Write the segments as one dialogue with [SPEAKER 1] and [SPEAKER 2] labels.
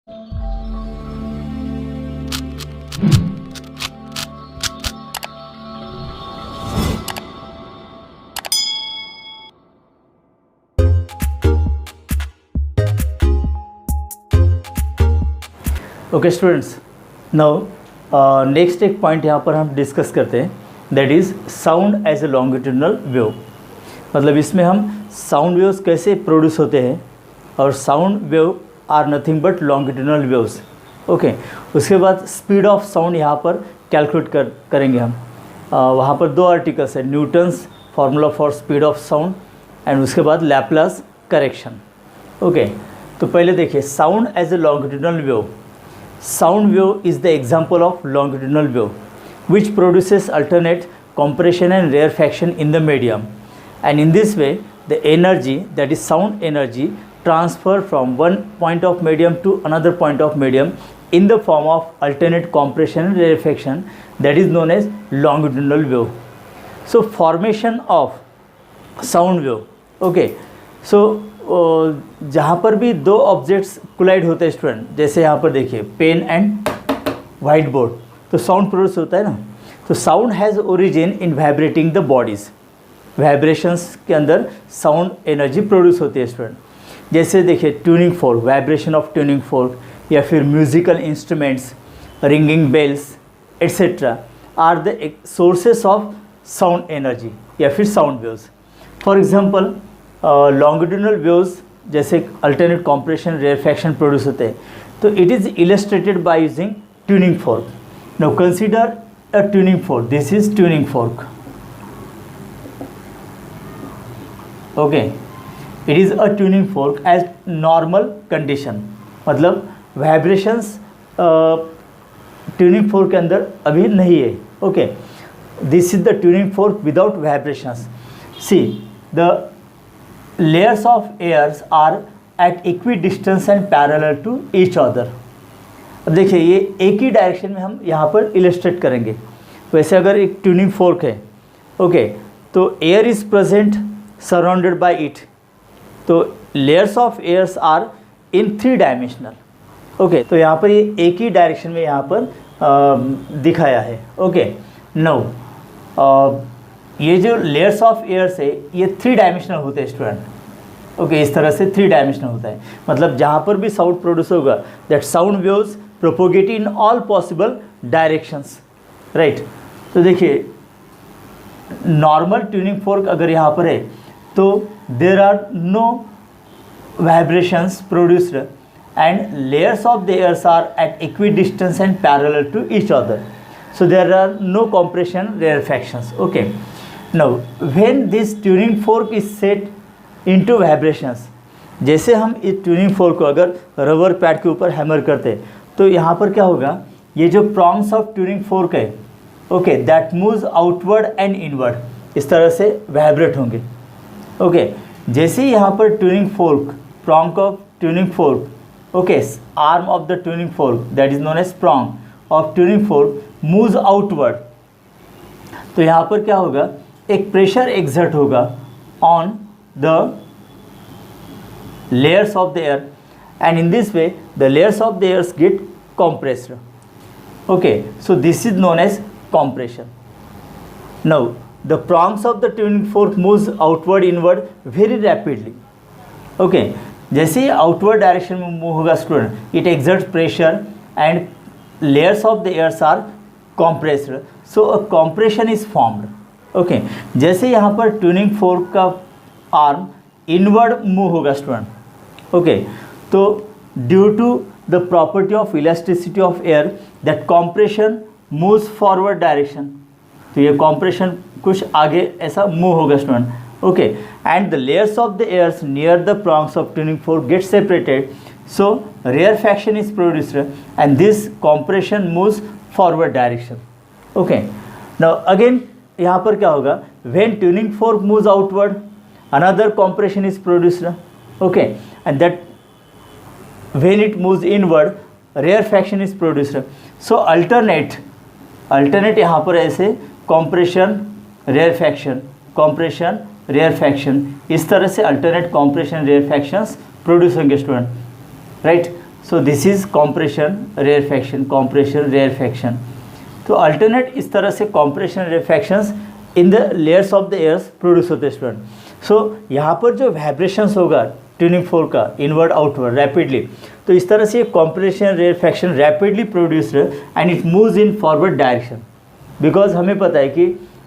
[SPEAKER 1] Okay students, now next एक point यहाँ पर हम डिस्कस करते हैं, that is sound as a longitudinal wave. मतलब इसमें हम साउंड वेव्स कैसे प्रोड्यूस होते हैं, और sound wave are nothing but longitudinal waves. Okay, उसके बाद स्पीड ऑफ साउंड यहाँ पर कैलकुलेट करेंगे हम। वहाँ पर दो आर्टिकल्स है, Newton's formula for speed of sound and उसके बाद लैप्लास करेक्शन। ओके, तो पहले देखिए sound as a longitudinal wave. Sound wave is the example of longitudinal wave which produces alternate compression and rarefaction in the medium, and in this way the energy, that is sound energy, transfer from one point of medium to another point of medium in the form of alternate compression and rarefaction, that is known as longitudinal wave. So formation of sound wave, okay, so जहाँ पर भी दो objects collide होते हैं student, जैसे यहाँ पर देखिए पेन एंड वाइट बोर्ड, तो साउंड प्रोड्यूस होता है ना। तो sound has origin in vibrating the bodies, vibrations के अंदर साउंड एनर्जी प्रोड्यूस होती है स्टूडेंट। जैसे देखिए tuning fork, vibration of tuning fork, या फिर musical instruments, ringing bells etcetera are the sources of sound energy या फिर sound waves. For example longitudinal waves जैसे अल्टरनेट कॉम्प्रेशन रेयरफैक्शन प्रोड्यूस होते हैं, तो it is illustrated by using tuning fork. Now consider a tuning fork, this is tuning fork. Okay, it is a tuning fork as normal condition, मतलब vibrations tuning fork के अंदर अभी नहीं है। Okay, this is the tuning fork without vibrations. See the layers of airs are at equidistance and parallel to each other। अब देखिए ये एक ही डायरेक्शन में हम यहाँ पर इलस्ट्रेट करेंगे। वैसे अगर एक ट्यूनिंग फोर्क है, ओके, तो air is present surrounded by it, तो layers of airs are in 3 dimensional. Okay, तो यहाँ पर ये एक ही डायरेक्शन में यहाँ पर दिखाया है। ओके, नाउ ये जो लेयर्स ऑफ एयर्स है ये 3 डायमेंशनल होते हैं स्टूडेंट। ओके, इस तरह से 3 डायमेंशनल होता है, मतलब जहाँ पर भी साउंड प्रोड्यूस होगा that sound waves propagate in all possible directions, right. तो देखिए नॉर्मल ट्यूनिंग फोर्क अगर यहाँ पर है तो there are no vibrations produced and layers of the airs are at equidistance and parallel to each other, so there are no compression rarefactions. Okay, now when this tuning fork is set into vibrations, जैसे हम इस tuning fork को अगर rubber pad के ऊपर hammer करते हैं तो यहाँ पर क्या होगा, ये जो प्रॉन्ग्स ऑफ ट्यूनिंग फोर्क है, okay, that moves outward and inward, इस तरह से वाइब्रेट होंगे। ओके, जैसे ही यहाँ पर tuning fork, prong of tuning fork, okay, arm of the tuning fork that is known as prong of tuning fork moves outward, तो यहाँ पर क्या होगा, एक प्रेशर एक्सर्ट होगा on the layers of the air, and in this way the layers of the airs get compressed. Okay, so this is known as compression. Now the prongs of the tuning fork moves outward inward very rapidly. Okay, जैसे ही outward direction में move होगा student, it exerts pressure and layers of the airs are compressed, so a compression is formed. Okay, जैसे यहाँ पर tuning fork का arm inward move होगा student, okay, तो due to the property of elasticity of air that compression moves forward direction, तो ये compression कुछ आगे ऐसा मूव होगा student, okay, and the layers of the airs near the prongs of tuning fork get separated, so rarefaction is produced and this compression moves forward direction. Okay, now again यहाँ पर क्या होगा, when tuning fork moves outward another compression is produced, okay, and that when it moves inward rarefaction is produced. So alternate यहाँ पर ऐसे compression rarefaction, compression rarefaction, इस तरह से alternate compression rarefactions produce होंगे student, right. So this is compression rarefaction, compression rarefaction. तो alternate इस तरह से compression rarefactions in the layers of the airs produce होते हैं स्टूडेंट। सो यहाँ पर जो वाइब्रेशंस होगा ट्यूनिंग फोर्क का इनवर्ड आउटवर्ड रैपिडली, तो इस तरह से compression rarefaction rapidly produced and it moves in forward direction. Because हमें पता है कि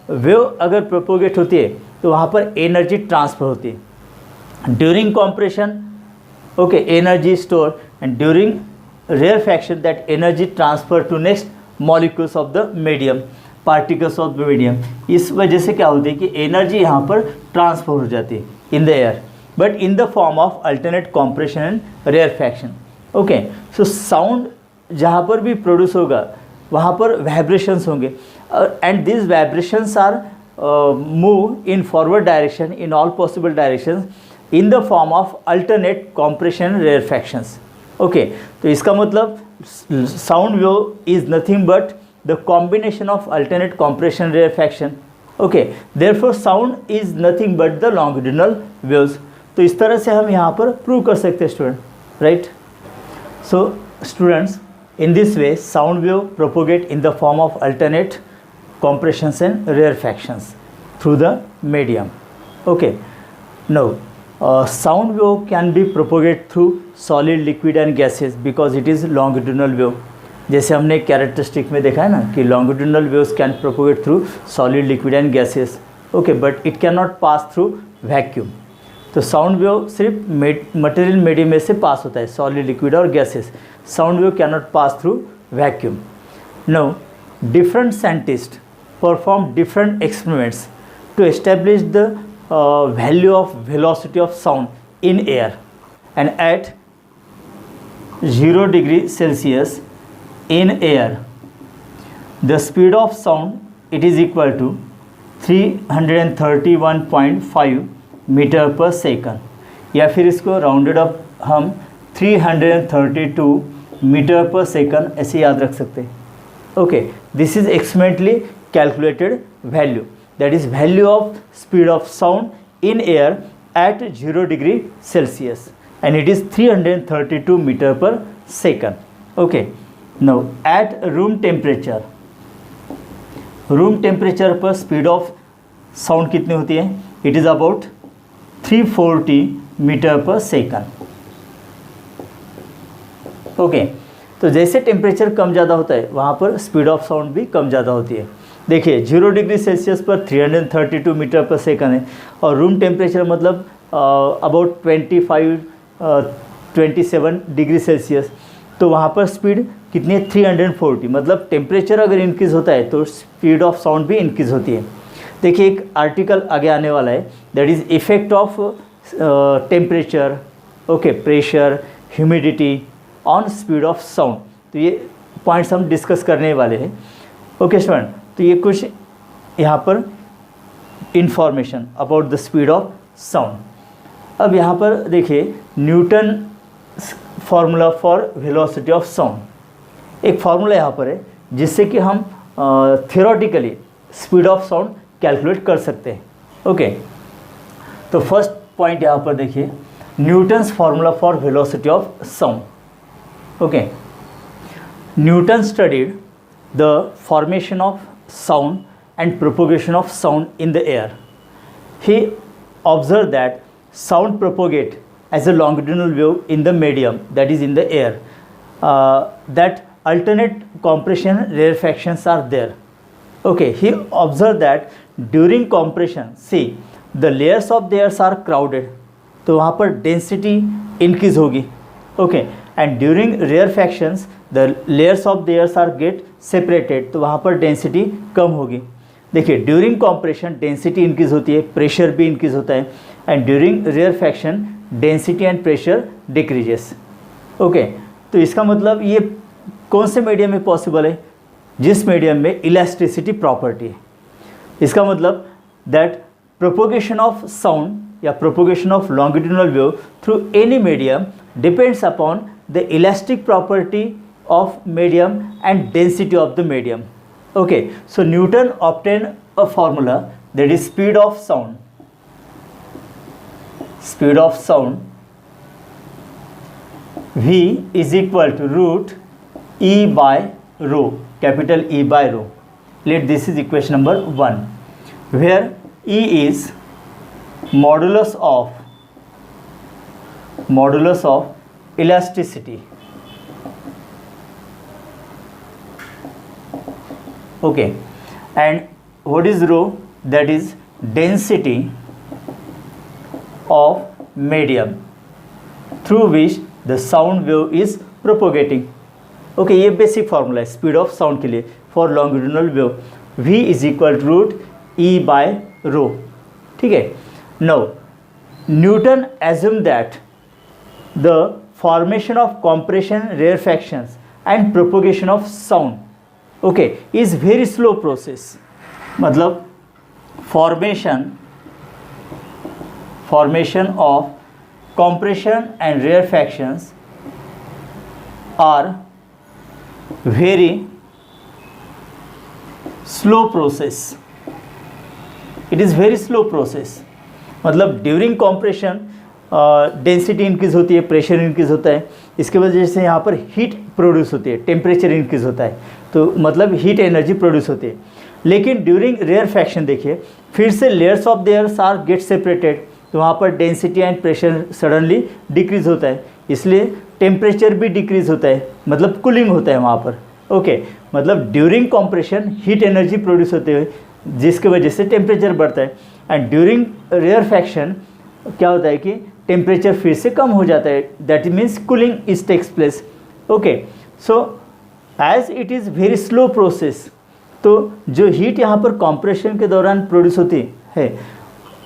[SPEAKER 1] वेव अगर प्रोपोगेट होती है तो वहाँ पर एनर्जी ट्रांसफ़र होती है during compression, okay, energy store, and during rarefaction that energy transfer to next molecules of the medium, particles of the medium. इस वजह से क्या होती है कि एनर्जी यहाँ पर ट्रांसफर हो जाती है in the air, but in the form of alternate compression and rarefaction. Okay, so sound जहाँ पर भी प्रोड्यूस होगा वहाँ पर वाइब्रेशंस होंगे and this vibrations are move in forward direction in all possible directions in the form of alternate compression rarefactions. Okay, तो इसका मतलब sound wave is nothing but the combination of alternate compression rarefaction. Okay, therefore sound is nothing but the longitudinal waves. तो इस तरह से हम यहाँ पर प्रूव कर सकते हैं student, right. So students, in this way sound wave propagate in the form of alternate compressions and rarefactions through the medium. Okay, now sound wave can be propagated through solid, liquid and gases because it is longitudinal wave. जैसे हमने characteristic में देखा है ना कि longitudinal waves can propagate through solid, liquid and gases. Okay, but it cannot pass through vacuum. तो sound wave सिर्फ material medium में से पास होता है, सॉलिड, लिक्विड और gases. Sound wave can not pass through vacuum. Now different scientist perform different experiments to establish the value of velocity of sound in air and at 0 degree Celsius in air the speed of sound it is equal to 331.5 metre per second, या फिर इसको rounded up हम 332 metre per second ऐसे याद रख सकते हैं। Okay, this is experimentally calculated value, that is value of speed of sound in air at 0 degree Celsius and it is 332 metre per second. Okay, now at room temperature पर speed of sound कितनी होती है? It is about 340 metre per second. Okay, तो जैसे temperature कम ज़्यादा होता है वहाँ पर स्पीड ऑफ साउंड भी कम ज़्यादा होती है। देखिए 0 डिग्री सेल्सियस पर 332 मीटर पर सेकंड है और रूम टेम्परेचर मतलब अबाउट 27 डिग्री सेल्सियस, तो वहाँ पर स्पीड कितनी है? 340। मतलब टेम्परेचर अगर इंक्रीज़ होता है तो स्पीड ऑफ साउंड भी इंक्रीज़ होती है। देखिए एक आर्टिकल आगे आने वाला है, that is effect of temperature, okay, pressure, humidity on speed of sound. तो ये पॉइंट्स हम डिस्कस करने वाले हैं। ओके स्टूडेंट, तो ये कुछ यहाँ पर information about the speed of sound. अब यहाँ पर देखिए Newton formula for velocity of sound, एक फार्मूला यहाँ पर है जिससे कि हम theoretically speed of sound calculate कर सकते हैं। ओके, तो फर्स्ट पॉइंट यहाँ पर देखिए, Newton's formula for velocity of sound. Okay, Newton studied the formation of sound and propagation of sound in the air. He observe that sound propagate as a longitudinal wave in the medium, that is in the air, that alternate compression rarefactions are there. Okay, he observed that during compression, see the layers of the airs are crowded, तो वहाँ पर density increase होगी. Okay, and during rarefactions the layers of the airs are get separated, तो वहाँ पर density कम होगी. देखिए during compression density increase होती है, pressure भी increase होता है, and during rarefaction density and pressure decreases. Okay, तो इसका मतलब ये कौन से मीडियम में पॉसिबल है? जिस मीडियम में इलास्टिसिटी प्रॉपर्टी है। इसका मतलब दैट प्रोपोगेशन ऑफ साउंड या propagation of longitudinal wave through any medium depends upon the elastic property of medium and density of the medium. Okay, so Newton obtain a formula that is speed of sound, V is equal to root E by rho, capital E by rho. Let this is equation number 1, where E is modulus of elasticity. Okay, and what is rho? That is density of medium through which the sound wave is propagating. Okay ये basic formula है speed of sound के लिए for longitudinal wave. V is equal to root E by rho. ठीक है. Now Newton assume that the formation of compression rarefactions and propagation of sound okay is very slow process. मतलब formation of compression and rarefactions are very slow process. It is very slow process. मतलब during compression density increase होती है, pressure increase होता है, इसके वजह से यहाँ पर हीट प्रोड्यूस होती है, टेम्परेचर इंक्रीज होता है, तो मतलब हीट एनर्जी प्रोड्यूस होती है. लेकिन ड्यूरिंग रेयरफैक्शन देखिए फिर से layers of theirs are get separated, तो वहाँ पर density and pressure suddenly decrease होता है, इसलिए टेम्परेचर भी डिक्रीज होता है, मतलब कूलिंग होता है वहाँ पर. ओके मतलब during compression heat energy produce होते हुए जिसकी वजह से टेम्परेचर बढ़ता है, एंड ड्यूरिंग रेयरफैक्शन क्या होता है कि टेम्परेचर फिर से कम हो जाता है, that means cooling is takes place. Okay so as it is very slow process, तो जो हीट यहाँ पर कॉम्प्रेशन के दौरान प्रोड्यूस होती है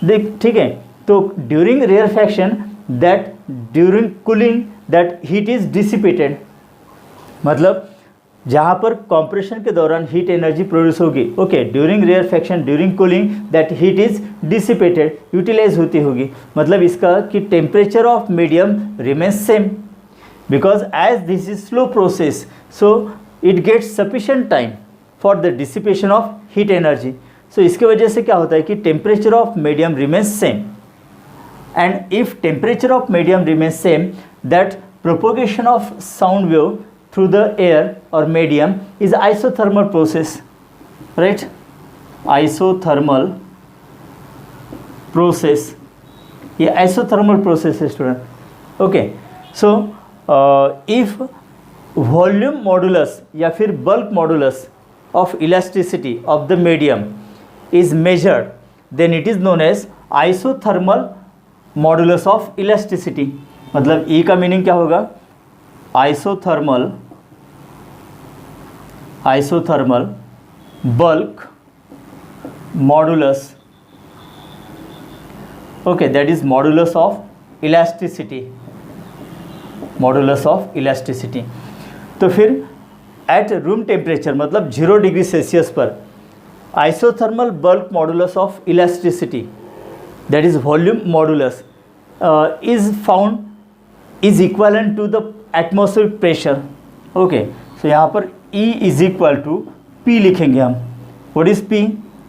[SPEAKER 1] देख ठीक है, तो during rarefaction that during cooling that heat is dissipated. मतलब जहाँ पर कॉम्प्रेशन के दौरान हीट एनर्जी प्रोड्यूस होगी, okay during rarefaction during cooling that heat is dissipated utilize होती होगी. मतलब इसका कि temperature of medium remains same because as this is slow process, so it gets sufficient time for the dissipation of heat energy. So इसके वजह से क्या होता है कि temperature of medium remains same, and if temperature of medium remains same that propagation of sound wave through the air or medium is isothermal process, right? Isothermal process, ये isothermal process है student. Okay, so if volume modulus या फिर bulk modulus of elasticity of the medium is measured, then it is known as isothermal modulus of elasticity. मतलब E का meaning क्या होगा? isothermal bulk modulus, okay, that is modulus of elasticity. तो फिर eight room temperature मतलब 0 degree Celsius पर isothermal bulk modulus of elasticity that is volume modulus is found is equivalent to the atmospheric pressure. Okay so यहाँ पर E is equal to P लिखेंगे हम. What is P?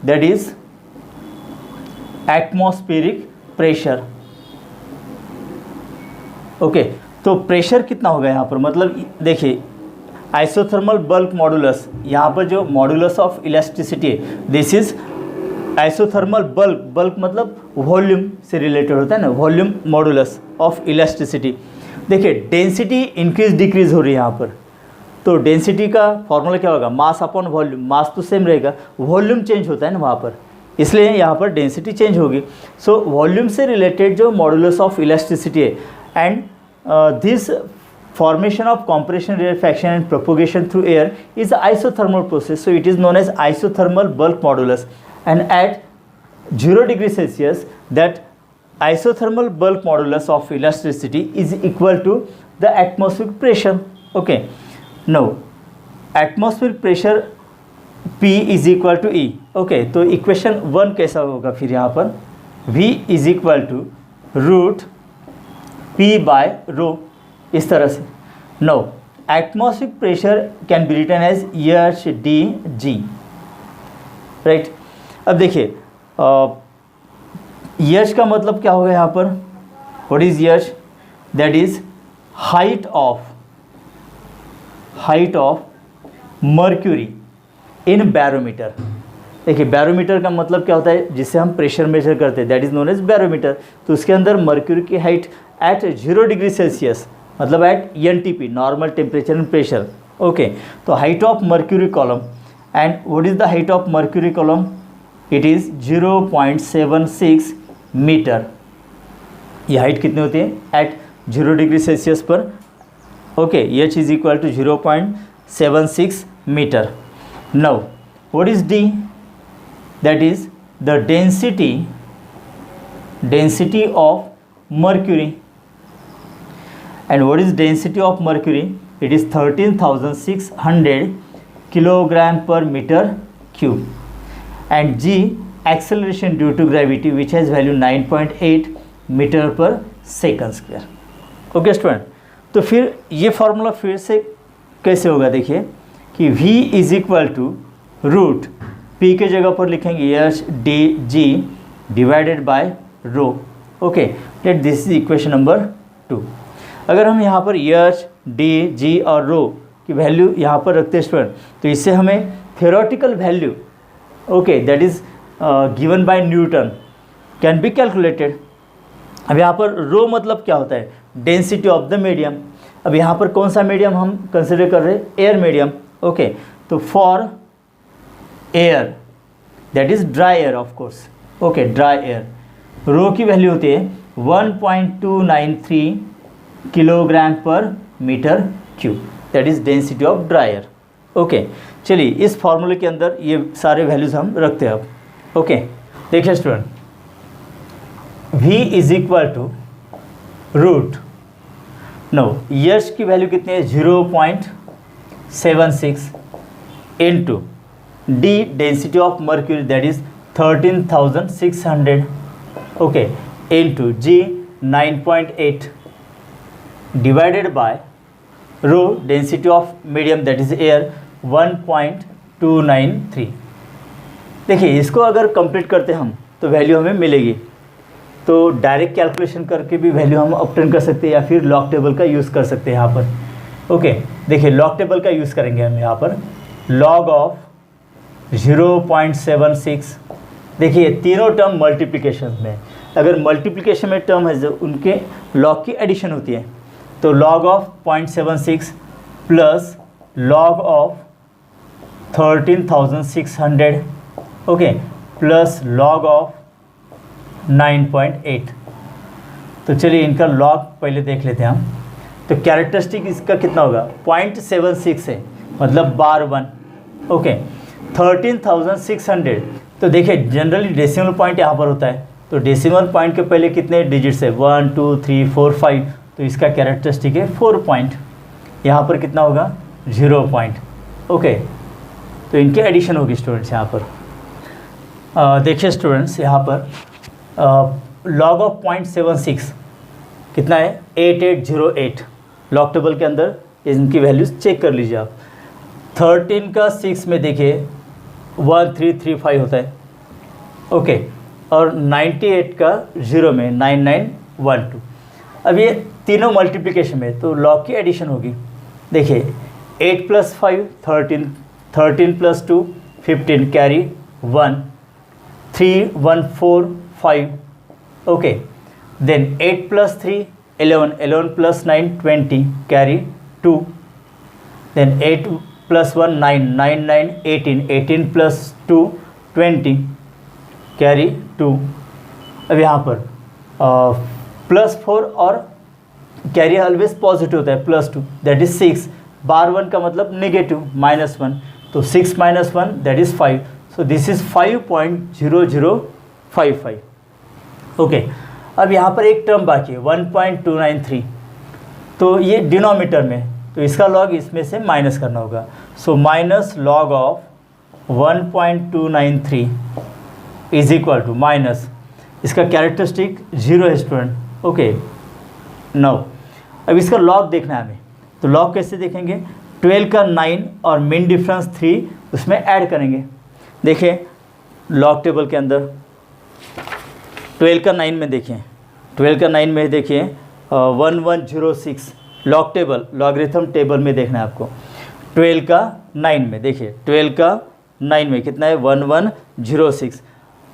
[SPEAKER 1] That is atmospheric pressure. Okay तो pressure कितना होगा यहाँ पर? मतलब देखिए आइसोथर्मल बल्क मॉडुलस, यहाँ पर जो मॉडुलस ऑफ इलास्टिसिटी है दिस इज आइसोथर्मल बल्क मतलब वॉल्यूम से रिलेटेड होता है ना, वॉल्यूम मॉडुलस ऑफ इलास्टिसिटी. देखिए डेंसिटी इंक्रीज डिक्रीज हो रही है यहाँ पर, तो डेंसिटी का फॉर्मूला क्या होगा? Mass upon volume. मास तो सेम रहेगा, वॉल्यूम चेंज होता है ना वहाँ पर, इसलिए यहाँ पर डेंसिटी चेंज होगी. सो वॉल्यूम से रिलेटेड जो मॉडुलस ऑफ इलास्टिसिटी है, and this formation of compression, rarefaction and propagation through air is an isothermal process, so it is known as isothermal bulk modulus. And at 0 degree Celsius that isothermal bulk modulus of elasticity is equal to the atmospheric pressure. Okay, now atmospheric pressure P is equal to E. Okay, तो equation 1 कैसा होगा फिर यहाँ पर? V is equal to root P by rho, इस तरह से. Now atmospheric pressure can be written as EHDG, right. अब देखिए EH का मतलब क्या होगा यहाँ पर? What is EH? That is height of mercury in barometer. देखिए बैरोमीटर का मतलब क्या होता है, जिससे हम प्रेशर मेजर करते हैं, that is known as barometer. तो उसके अंदर मर्क्यूरी की हाइट एट 0 डिग्री सेल्सियस, मतलब at NTP, normal temperature and pressure. Okay, तो height of mercury column, and what is the height of mercury column, it is 0.76 metre. ये height कितनी होती है एट 0 डिग्री सेल्सियस पर। Okay, H is equal to 0.76 metre. Now what is D, that is the density of mercury. And what is density of mercury? It is 13,600 kilogram per meter cube. And G, acceleration due to gravity, which has value 9.8 meter per second square. Okay student, तो फिर ये formula फिर से कैसे होगा, देखिए कि V is equal to root P के जगह पर लिखेंगे H D G divided by rho. Okay, let this is equation number 2। अगर हम यहाँ पर H D G और रो की वैल्यू यहाँ पर रखते हैं स्टूडेंट, तो इससे हमें theoretical value, okay, that is given by Newton, can be calculated. अब यहाँ पर रो मतलब क्या होता है, डेंसिटी ऑफ द मीडियम। अब यहाँ पर कौन सा मीडियम हम कंसिडर कर रहे हैं, एयर मीडियम। ओके, तो for air, that is dry air of course. Okay, dry air, rho की वैल्यू होती है 1.293 kilogram per metre cube, that is density of dry air. Okay, चलिए इस फॉर्मूले के अंदर ये सारे वैल्यूज हम रखते हैं अब। ओके, देखिए student, V is equal to root, no H की वैल्यू कितनी है 0.76 into D, density of mercury, that is 13,600, okay, into G 9.8 divided by rho, density of medium that is air 1.293। देखिए इसको अगर कंप्लीट करते हम तो वैल्यू हमें मिलेगी। तो डायरेक्ट कैलकुलेशन करके भी वैल्यू हम ऑब्टेन कर सकते हैं, या फिर लॉग टेबल का यूज़ कर सकते हैं यहाँ पर। ओके, देखिए लॉग टेबल का यूज़ करेंगे हम यहाँ पर। लॉग ऑफ 0.76, देखिए तीनों टर्म मल्टीप्लिकेशन में, अगर मल्टीप्लिकेशन में टर्म है जो उनके लॉग की एडिशन होती है, तो log of 0.76 plus log of 13,600, okay, plus log of 9.8। तो चलिए इनका लॉग पहले देख लेते हैं हम। तो कैरेक्टरिस्टिक इसका कितना होगा, 0.76 है, मतलब बार 1। ओके, 13,600, तो देखिए जनरली डेसिमल पॉइंट यहाँ पर होता है, तो डेसिमल पॉइंट के पहले कितने डिजिट्स है, 1 2 3 4 5, तो इसका कैरेक्टरिस्टिक है 4 पॉइंट। यहाँ पर कितना होगा, 0 पॉइंट। ओके, तो इनकी एडिशन होगी स्टूडेंट्स यहाँ पर। देखिए स्टूडेंट्स यहाँ पर लॉग ऑफ 0.76 कितना है, 8808। लॉग टेबल के अंदर इनकी वैल्यूज चेक कर लीजिए आप। 13 का 6 में देखिए 1335 होता है, ओके, और 98 का 0 में 9912। अब ये तीनों मल्टीप्लिकेशन में, तो लॉग की एडिशन होगी। देखिए 8 + 5 13, 13 + 2 15, carry 1, 3 1 4 5, okay, then 8 + 3 11, 11 + 9 20, carry 2, then 8 + 1 9, 9 9 18, 18 + 2 20, carry 2। अब यहाँ पर +4 और कैरी ऑलवेज पॉजिटिव होता है, +2 दैट इज 6, बार 1 का मतलब नेगेटिव -1, तो 6 - 1 that is 5, so this is 5.0055। Okay, अब यहाँ पर एक टर्म बाकी है 1.293, तो ये डिनोमीटर में, तो इसका लॉग इसमें से माइनस करना होगा। So minus log of 1.293 is equal to minus, इसका कैरेक्टरिस्टिक 0 है स्टूडेंट। ओके, नाउ अब इसका लॉग देखना है हमें, तो लॉग कैसे देखेंगे, 12 का 9 और मीन डिफरेंस 3 उसमें ऐड करेंगे। देखिए लॉग टेबल के अंदर 12 का 9 में देखिए, 12 का 9 में देखिए 1106, लॉग टेबल, लॉगरिथम टेबल में देखना है आपको। 12 का 9 में, देखिए 12 का 9 में कितना है 1106,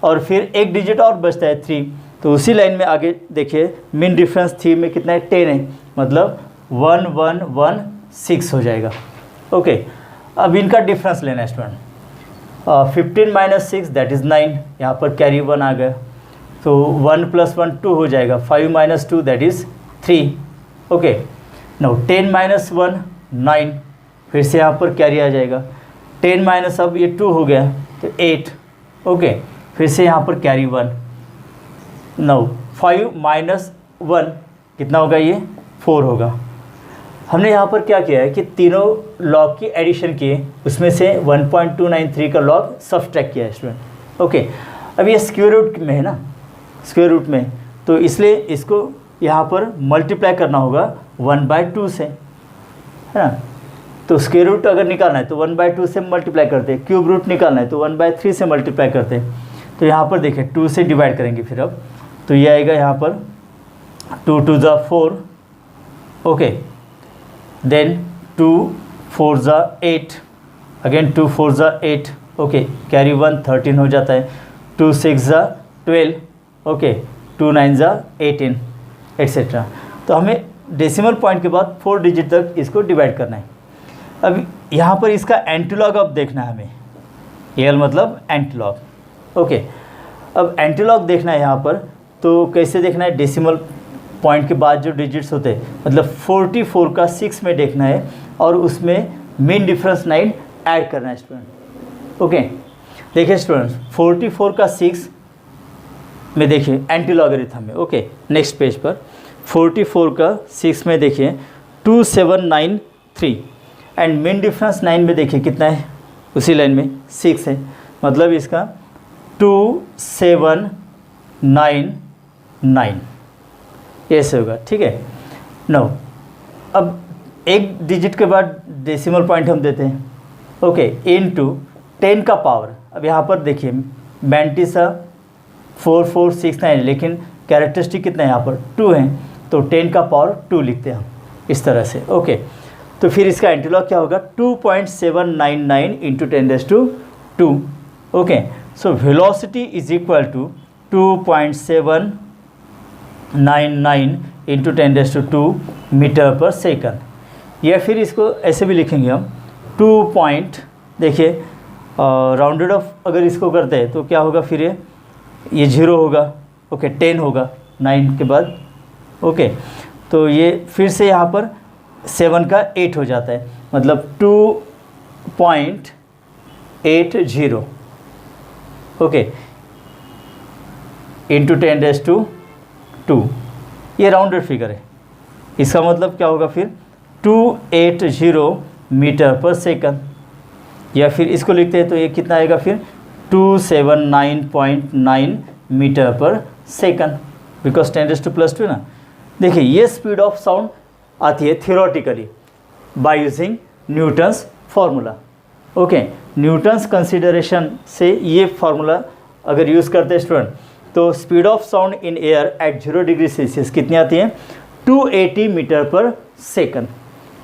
[SPEAKER 1] और फिर एक डिजिट और बचता है 3, तो उसी लाइन में आगे देखिए मीन डिफरेंस 3 में कितना है 10 है, मतलब 1116 हो जाएगा। ओके, अब इनका डिफरेंस लेना है स्टूडेंट। 15 माइनस 6 दैट इज़ 9, यहाँ पर कैरी 1 आ गया, तो 1 + 1 2 हो जाएगा। 5 minus 2 that is 3। Okay, now 10 minus 1 9, फिर से यहाँ पर कैरी आ जाएगा। 10 माइनस, अब ये 2 हो गया तो 8। ओके, फिर से यहाँ पर कैरी 1। नाउ 5 माइनस 1 कितना होगा, ये 4 होगा। हमने यहाँ पर क्या किया है कि तीनों लॉग की एडिशन किए, उसमें से 1.293 का लॉग सब्सट्रैक्ट किया है स्टूडेंट। ओके, अब ये स्क्वायर रूट में है ना, स्क्वायर रूट में, तो इसलिए इसको यहाँ पर मल्टीप्लाई करना होगा 1/2 से, है ना। तो स्क्वायर रूट अगर निकालना है तो 1/2 से मल्टीप्लाई करते हैं, क्यूब रूट निकालना है तो 1/3 से मल्टीप्लाई करते हैं। तो यहाँ पर देखिए 2 से डिवाइड करेंगे फिर, अब तो ये आएगा यहाँ पर 2 × 2 = 4। Okay, then 2 × 4 = 8, again 2 × 4 = 8। Okay, carry 1 13 हो जाता है। 2 × 6 = 12। Okay, 2 × 9 = 18 etcetera. तो हमें डेसिमल पॉइंट के बाद 4 डिजिट तक इसको डिवाइड करना है। अब यहाँ पर इसका एंटीलॉग अब देखना है हमें, एल मतलब एंटीलॉग। ओके, अब एंटीलॉग देखना है यहाँ पर, तो कैसे देखना है, डेसिमल पॉइंट के बाद जो डिजिट्स होते हैं, मतलब 44 का 6 में देखना है, और उसमें मीन डिफरेंस 9 ऐड करना है स्टूडेंट। ओके, देखिए स्टूडेंट्स 44 का 6 में देखिए एंटी लॉगरिथम में। ओके, नेक्स्ट पेज पर 44 का 6 में देखिए 2793, एंड मीन डिफरेंस 9 में देखिए कितना है, उसी लाइन में 6 है, मतलब इसका 2799 ऐसे होगा। ठीक है, नो, अब एक डिजिट के बाद डेसिमल पॉइंट हम देते हैं। ओके, इनटू 10 का पावर, अब यहाँ पर देखिए मैंटिसा 4469, लेकिन कैरेक्टरिस्टिक कितना है यहाँ पर 2 है, तो 10 का पावर 2 लिखते हैं हम इस तरह से। ओके, तो फिर इसका एंटीलॉग क्या होगा, 2.799 × 10⁻²। Okay, so velocity is equal to 2.799 × 10⁻² metre per second, या फिर इसको ऐसे भी लिखेंगे हम 2. देखिए राउंडेड ऑफ अगर इसको करते हैं तो क्या होगा, फिर ये 0 होगा। ओके, 10 होगा 9 के बाद। ओके, तो ये फिर से यहाँ पर 7 का 8 हो जाता है, मतलब 2.80। ओके, इंटू 10⁻², ये राउंडेड फिगर है, इसका मतलब क्या होगा फिर 280 मीटर पर सेकंड, या फिर इसको लिखते हैं तो ये कितना आएगा फिर 279.9 मीटर पर सेकंड, बिकॉज 10⁻² ना। देखिए ये स्पीड ऑफ साउंड आती है theoretically by using Newton's formula. Okay, Newton's consideration से ये फार्मूला अगर यूज़ करते हैं स्टूडेंट, तो speed of sound in air at 0 degree Celsius कितनी आती है, 280 मीटर पर सेकंड।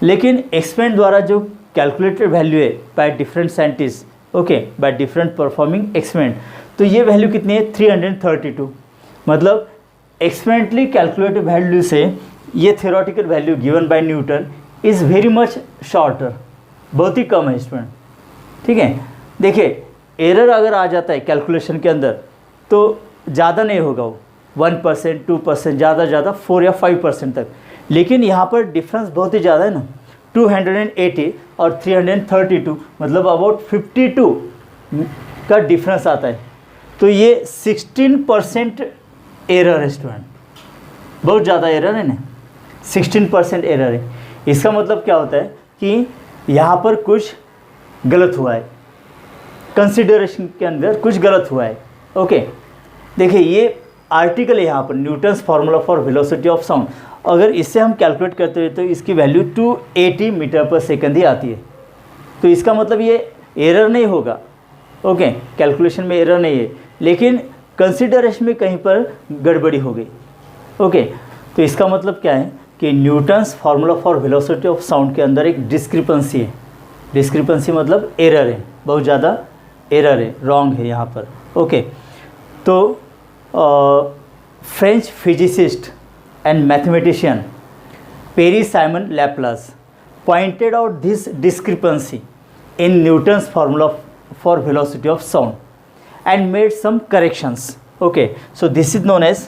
[SPEAKER 1] लेकिन एक्सपेरिमेंट द्वारा जो कैलकुलेटेड वैल्यू है by different scientist, okay, by different performing experiment, तो ये वैल्यू कितनी है 332। मतलब एक्सपेरिमेंटली कैलकुलेटेड वैल्यू से ये theoretical value given by Newton is very much shorter, बहुत ही कम है स्टूडेंट। ठीक है, देखिए एरर अगर आ जाता है कैलकुलेशन के अंदर तो ज़्यादा नहीं होगा, वो 1%, 2%, ज़्यादा 4 या 5% तक, लेकिन यहाँ पर डिफरेंस बहुत ही ज़्यादा है ना, 280 और 332, मतलब अबाउट 52 का डिफरेंस आता है। तो ये 16% एरर है स्टूडेंट, बहुत ज़्यादा एरर है ना, 16% एरर है। इसका मतलब क्या होता है कि यहाँ पर कुछ गलत हुआ है, कंसिडरेशन के अंदर कुछ गलत हुआ है। ओके, देखिए ये आर्टिकल है यहाँ पर Newton's formula for velocity of sound, अगर इससे हम कैलकुलेट करते हैं तो इसकी वैल्यू 280 मीटर पर सेकंड ही आती है। तो इसका मतलब ये एरर नहीं होगा। ओके, कैलकुलेशन में एरर नहीं है, लेकिन कंसिडरेशन में कहीं पर गड़बड़ी हो गई। ओके, तो इसका मतलब क्या है कि Newton's formula for velocity of sound के अंदर एक डिस्क्रिपेंसी है। डिस्क्रिपेंसी मतलब एरर है, बहुत ज़्यादा एरर है, रॉन्ग है यहाँ पर। ओके, तो French physicist and mathematician Pierre Simon Laplace pointed out this discrepancy in Newton's formula for velocity of sound and made some corrections. Okay, so this is known as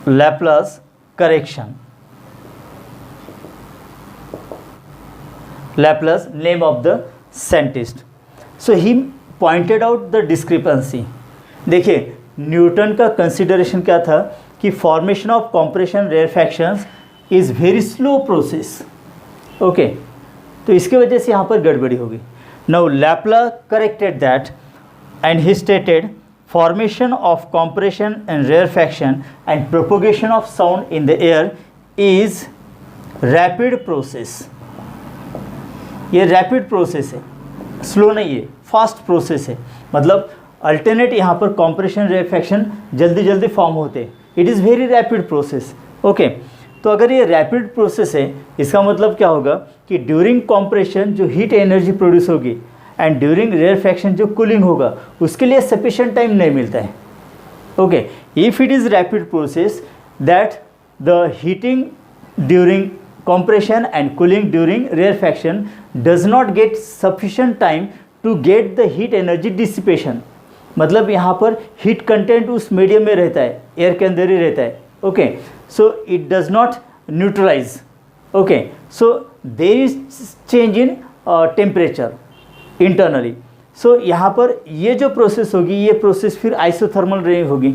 [SPEAKER 1] Laplace correction. Laplace, name of the scientist. So he pointed out the discrepancy. देखिए Newton का consideration क्या था कि formation of compression rarefactions is very slow process. Okay, तो इसकी वजह से यहाँ पर गड़बड़ी होगी। Now Laplace corrected that and he stated formation of compression and rarefaction and propagation of sound in the air is rapid process. ये rapid process है, स्लो नहीं है, फास्ट प्रोसेस है। मतलब अल्टरनेट यहाँ पर कॉम्प्रेशन रेयरफैक्शन जल्दी जल्दी फॉर्म होते हैं। It is very rapid process. Okay, तो अगर ये रैपिड प्रोसेस है इसका मतलब क्या होगा कि ड्यूरिंग कॉम्प्रेशन जो हीट एनर्जी प्रोड्यूस होगी एंड ड्यूरिंग रेयरफैक्शन जो कूलिंग होगा उसके लिए सफिशिएंट टाइम नहीं मिलता है। Okay, if it is rapid process that the heating during compression and cooling during rarefaction does not get sufficient time to get the heat energy dissipation। मतलब यहाँ पर हीट कंटेंट उस मीडियम में रहता है, एयर के अंदर ही रहता है। Okay, so it does not neutralize. Okay, so there is change in temperature internally. So यहाँ पर ये जो प्रोसेस होगी ये प्रोसेस फिर आइसोथर्मल रही होगी।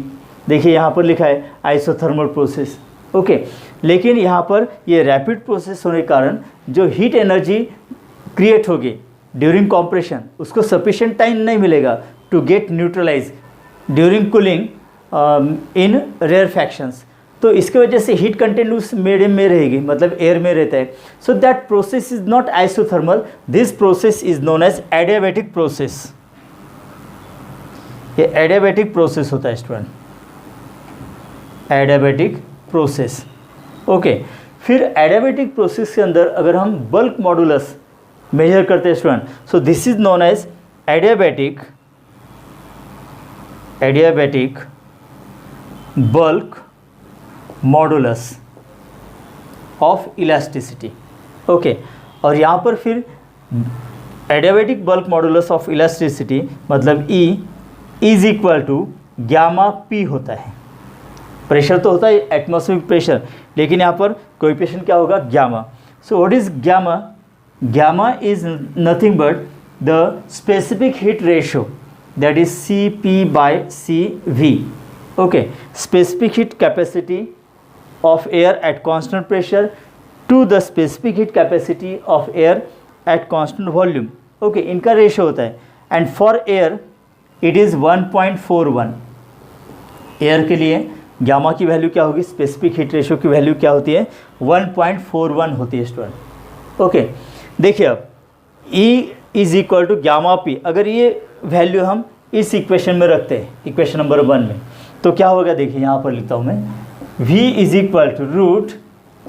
[SPEAKER 1] देखिए यहाँ पर लिखा है आइसोथर्मल प्रोसेस। ओके, लेकिन यहाँ पर ये रैपिड प्रोसेस होने के कारण जो हीट एनर्जी क्रिएट होगी ड्यूरिंग कॉम्प्रेशन उसको सफिशिएंट टाइम नहीं मिलेगा to get neutralize during cooling in rarefactions. तो इसके वजह से हीट कंटेंट उस मीडियम में रहेगी, मतलब एयर में रहता है। So that process is not isothermal, this process is known as adiabatic process. ये एडियाबैटिक प्रोसेस होता है स्टूडेंट, एडियाबैटिक प्रोसेस। ओके, फिर एडियाबैटिक प्रोसेस के अंदर अगर हम बल्क मॉडुलस मेजर करते हैं student, so this is known as adiabatic bulk modulus of elasticity. Okay, और यहाँ पर फिर adiabatic bulk modulus of elasticity मतलब E is equal to gamma P होता है। प्रेशर तो होता है एटमॉस्फेरिक प्रेशर, लेकिन यहाँ पर कोएफिशिएंट क्या होगा, gamma. So what is gamma? Gamma is nothing but the specific heat ratio that is CP/CV। Okay, specific heat capacity of air at constant pressure to the specific heat capacity of air at constant volume। okay, इनका ratio होता है and for air it is 1.41। Air के लिए gamma की value क्या होगी, specific heat ratio की value क्या होती है, 1.41 होती है स्टूडेंट। ओके, देखिए अब E is equal to gamma P, अगर ये वैल्यू हम इस इक्वेशन में रखते हैं, इक्वेशन नंबर 1 में, तो क्या होगा, देखिए यहाँ पर लिखता हूँ मैं, V is equal to root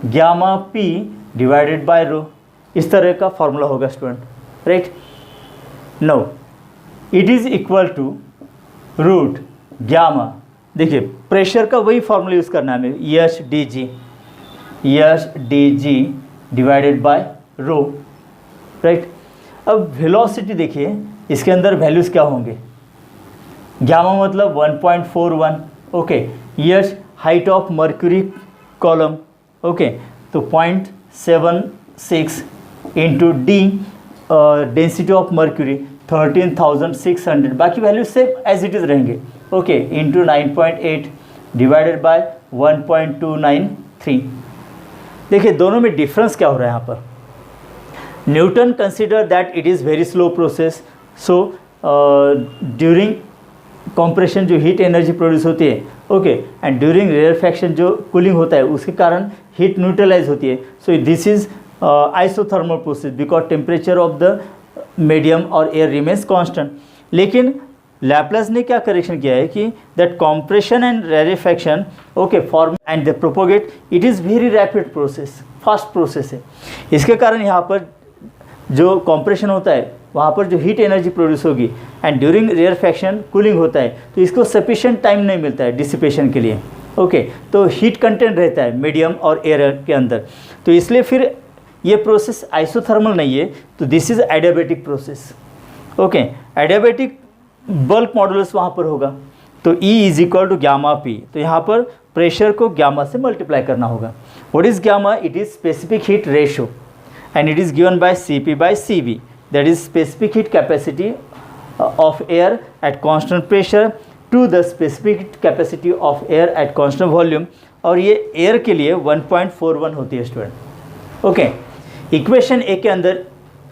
[SPEAKER 1] gamma P divided by rho. इस तरह का फॉर्मूला होगा student, right. No it is equal to root gamma, देखिए प्रेशर का वही फॉर्मूला यूज़ करना है हमें, H D G divided by rho, right. अब वेलोसिटी देखिए इसके अंदर वैल्यूज़ क्या होंगे, गामा मतलब 1.41। Okay, H height of mercury column, okay, तो 0.76 into D density of mercury 13,600, बाकी value same as it is रहेंगे। Okay, into 9.8 divided by 1.293। देखिए दोनों में डिफरेंस क्या हो रहा है यहाँ पर। Newton consider that it is very slow process, so during compression जो हीट एनर्जी प्रोड्यूस होती है, ओके, एंड ड्यूरिंग रेयरफैक्शन जो कूलिंग होता है उसके कारण हीट न्यूट्रलाइज होती है। So this is isothermal process because temperature of the medium और एयर रिमेन्स कांस्टेंट। लेकिन लैप्लास ने क्या करेक्शन किया है कि that compression and rarefaction okay form and the propagate it is very rapid process, fast process है। इसके कारण यहाँ पर जो कॉम्प्रेशन होता है वहाँ पर जो हीट एनर्जी प्रोड्यूस होगी एंड ड्यूरिंग रेयरफेक्शन कूलिंग होता है, तो इसको सफिशिएंट टाइम नहीं मिलता है डिसिपेशन के लिए। ओके तो हीट कंटेंट रहता है मीडियम और एयर के अंदर, तो इसलिए फिर ये प्रोसेस आइसोथर्मल नहीं है, तो this is adiabatic process. Okay adiabatic bulk modulus वहाँ पर होगा, तो E is equal to gamma P, तो यहाँ पर प्रेशर को गामा से मल्टीप्लाई करना होगा। What is gamma? It is specific heat ratio and it is given by CP by CV, that is specific heat capacity of air at constant pressure to the specific capacity of air at constant volume, और ये air के लिए 1.41 होती है student. Okay equation ए के अंदर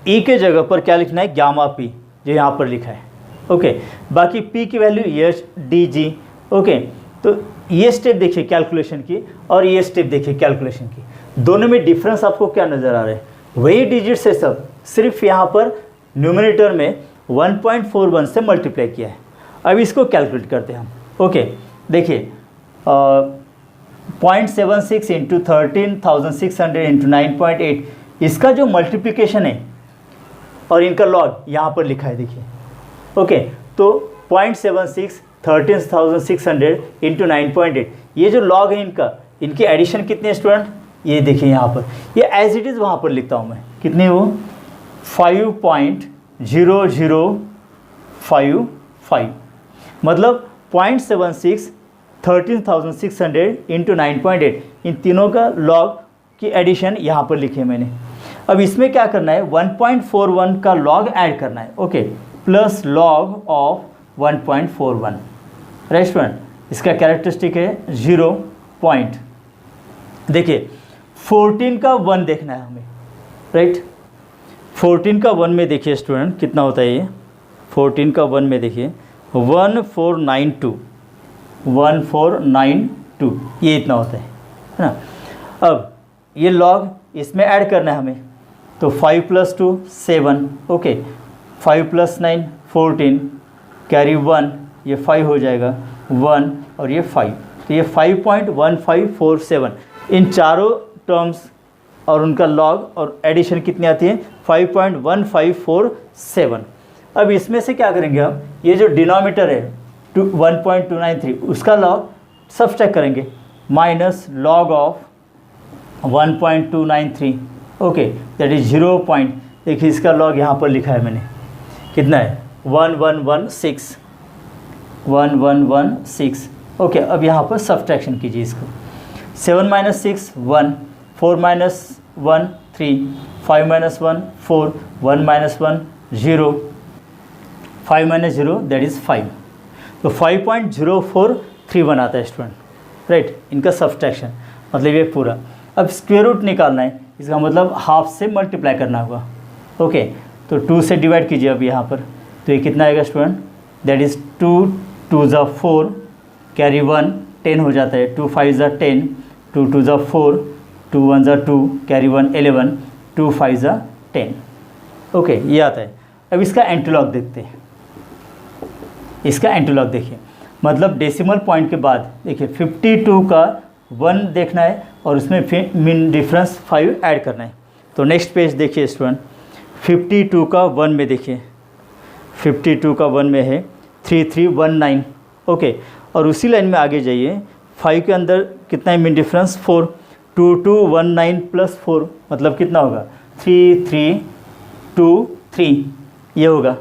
[SPEAKER 1] E के जगह पर क्या लिखना है? गामा पी, जो यहाँ पर लिखा है। ओके बाकी P की वैल्यू एच डी जी। ओके तो ये स्टेप देखिए कैलकुलेशन की और ये स्टेप देखिए कैलकुलेशन की, दोनों में डिफरेंस आपको क्या नज़र आ रहा है? वही डिजिट्स है सब, सिर्फ यहाँ पर न्यूमरेटर में 1.41 से मल्टीप्लाई किया है। अब इसको कैलकुलेट करते हैं हम। ओके देखिए 0.76 इंटू 13,600 इंटू 9.8, इसका जो मल्टीप्लिकेशन है और इनका लॉग यहाँ पर लिखा है देखिए। ओके तो 0.76 13,600 इंटू 9.8, ये जो लॉग है इनका, इनकी एडिशन कितने स्टूडेंट? ये देखिए यहाँ पर, ये एज इट इज़ वहाँ पर लिखता हूँ मैं, कितनी हो? 5.0055, मतलब 0.76 13,600 इंटू 9.8, इन तीनों का लॉग की एडिशन यहाँ पर लिखे मैंने। अब इसमें क्या करना है? 1.41 का लॉग ऐड करना है। Okay plus log of 1.41, right student. इसका कैरेक्टरिस्टिक है 0 पॉइंट, देखिए 14 का 1 देखना है हमें, राइट। 14 का 1 में देखिए स्टूडेंट कितना होता है ये? 14 का 1 में देखिए 1492, ये इतना होता है ना। अब ये लॉग इसमें ऐड करना है हमें, तो 5 + 2 7, ओके 5 + 9 14, कैरी 1, ये 5 हो जाएगा 1 और ये 5, तो ये 5.1547, इन चारों टर्म्स और उनका लॉग और एडिशन कितनी आती है? 5.1547। अब इसमें से क्या करेंगे हम? ये जो डिनोमीटर है 1.293, उसका लॉग सब्सट्रैक्ट करेंगे, minus log of 1.293, okay that is 0 point, देखिए इसका लॉग यहाँ पर लिखा है मैंने, कितना है? 1116। ओके अब यहाँ पर सब्सट्रैक्शन कीजिए इसको, 7 - 6 1, 4 - 1 3, 5 - 1 4, 1 - 1 0, 5 - 0 दैट इज़ 5, तो 5.0431 आता है स्टूडेंट, राइट। इनका सब्सट्रैक्शन मतलब ये पूरा। अब स्क्वायर रूट निकालना है, इसका मतलब हाफ से मल्टीप्लाई करना होगा। ओके तो 2 से डिवाइड कीजिए अब यहाँ पर, तो ये कितना आएगा स्टूडेंट? दैट इज़ 2 2 ज़ा 4, कैरी 1 10 हो जाता है, 2 5 ज़ा 10, 2 2 ज़ा 4, 2 1 ज़ा 2, कैरी 1 11, 2 5 ज़ा 10, ओके ये आता है। अब इसका एंटीलॉग देखते हैं, इसका एंटीलॉग देखिए, मतलब डेसिमल पॉइंट के बाद देखिए 52 का 1 देखना है और उसमें फिर मीन डिफरेंस 5 ऐड करना है। तो नेक्स्ट पेज देखिए स्टूडेंट, 52 का 1 में देखिए, 52 का 1 में है 3319, ओके और उसी लाइन में आगे जाइए, 5 के अंदर कितना है मीन डिफरेंस? 4, 2219 + 4 मतलब कितना होगा? 3323 ये होगा,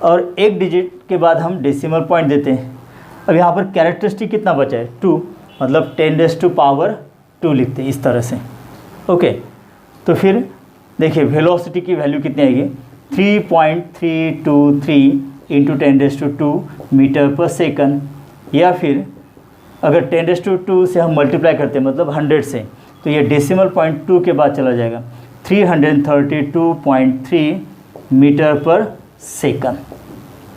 [SPEAKER 1] और एक डिजिट के बाद हम डेसिमल पॉइंट देते हैं। अब यहाँ पर कैरेक्टरिस्टिक कितना बचा है? 2, मतलब 10⁻² लिखते हैं इस तरह से। ओके तो फिर देखिए वेलोसिटी की वैल्यू कितनी आएगी? 3.323 इंटू 10⁻² मीटर पर सेकंड, या फिर अगर 10⁻² से हम मल्टीप्लाई करते हैं मतलब 100 से, तो ये डेसिमल पॉइंट 2 के बाद चला जाएगा 332.3 मीटर पर सेकंड।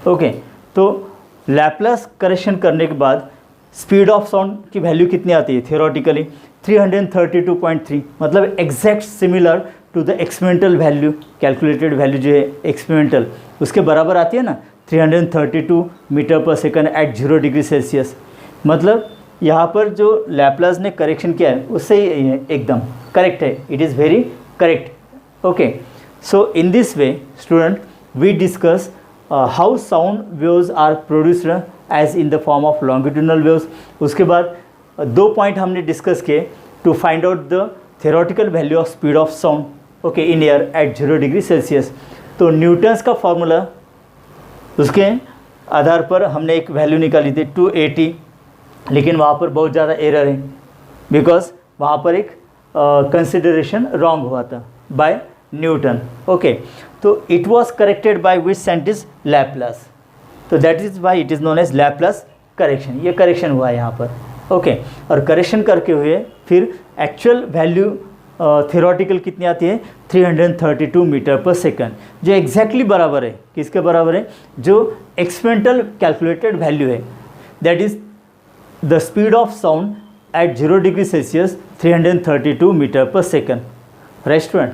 [SPEAKER 1] ओके तो लैप्लास करेक्शन करने के बाद स्पीड ऑफ साउंड की वैल्यू कितनी आती है? थियोरेटिकली 332.3, मतलब exact similar to the experimental value, calculated value जो है एक्सपेरिमेंटल उसके बराबर आती है ना 332 metre per second eight 0 degree Celsius. मतलब यहाँ पर जो लैप्लास ने करेक्शन किया है उससे ही एकदम करेक्ट है, it is very correct. Okay, so in this way student we discuss how sound waves are produced as in the form of longitudinal waves. उसके बाद 2 पॉइंट हमने डिस्कस किए to find out the theoretical value of speed of sound okay in air at 0 degree Celsius. तो Newton's का formula, उसके आधार पर हमने एक वैल्यू निकाली थी 280, लेकिन वहाँ पर बहुत ज़्यादा एरर है बिकॉज वहाँ पर एक कंसिडरेशन रॉन्ग हुआ था by Newton. Okay, so it was corrected by which scientist? Laplace. तो that is why it is known as Laplace correction. ये करेक्शन हुआ है यहाँ पर। ओके, और करेक्शन करके हुए फिर एक्चुअल वैल्यू थ्योरेटिकल कितनी आती है? 332 मीटर पर सेकंड, जो एग्जैक्टली बराबर है, किसके बराबर है? जो एक्सपेरिमेंटल कैलकुलेटेड वैल्यू है, that is the speed of sound at 0 degree Celsius 332 metre per second. Right student?